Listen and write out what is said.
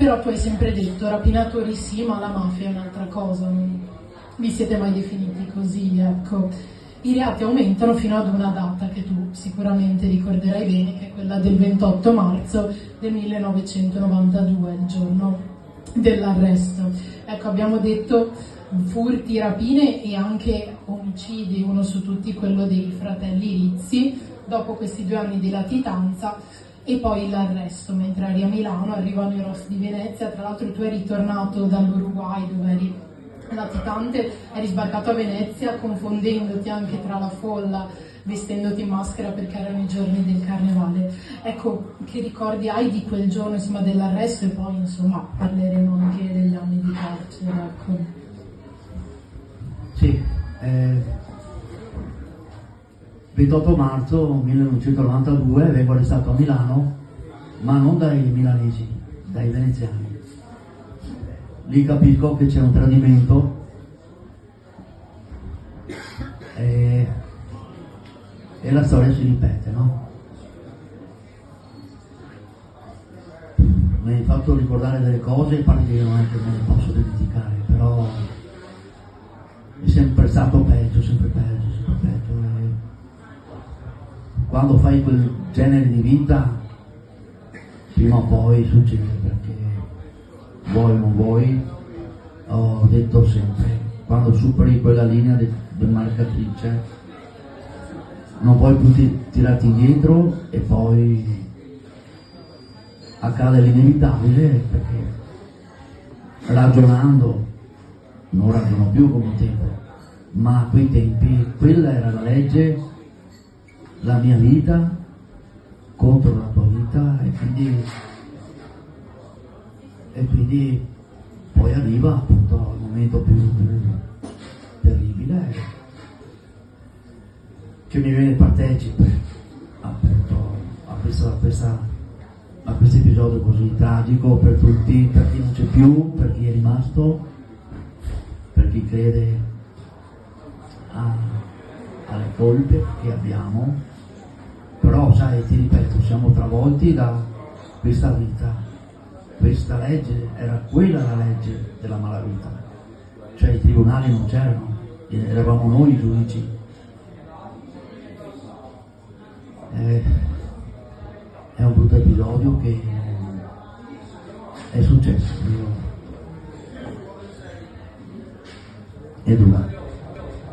Però tu hai sempre detto rapinatori sì, ma la mafia è un'altra cosa, non vi siete mai definiti così, ecco. I reati aumentano fino ad una data che tu sicuramente ricorderai bene, che è quella del 28 marzo del 1992, il giorno dell'arresto. Ecco, abbiamo detto furti, rapine e anche omicidi, uno su tutti quello dei fratelli Rizzi, dopo questi 2 anni di latitanza, e poi l'arresto mentre eri a Milano. Arrivano i Ross di Venezia. Tra l'altro tu eri tornato dall'Uruguay dove eri latitante, eri sbarcato a Venezia confondendoti anche tra la folla, vestendoti in maschera perché erano i giorni del carnevale. Ecco, che ricordi hai di quel giorno, insomma, dell'arresto, e poi insomma parleremo anche degli anni di carcere, ecco. Sì, 28 marzo 1992 vengo arrestato a Milano, ma non dai milanesi, dai veneziani. Lì capisco che c'è un tradimento e la storia si ripete, no? Mi hai fatto ricordare delle cose, pare che io non è che me ne posso dimenticare, però è sempre stato peggio, sempre peggio, sempre peggio. E quando fai quel genere di vita, prima o poi succede, perché vuoi o non vuoi, ho detto sempre, quando superi quella linea di marcatrice non puoi più tirarti indietro, e poi accade l'inevitabile, perché ragionando, non ragiono più come un tempo, ma a quei tempi quella era la legge, la mia vita contro la tua vita, e quindi poi arriva appunto il momento più terribile, che mi viene partecipe appunto a questo episodio così tragico per tutti, per chi non c'è più, per chi è rimasto, per chi crede alle colpe che abbiamo. Però sai, ti ripeto, siamo travolti da questa vita. Questa legge era quella la legge della malavita, cioè i tribunali non c'erano, eravamo noi i giudici. È un brutto episodio che è successo, è dura.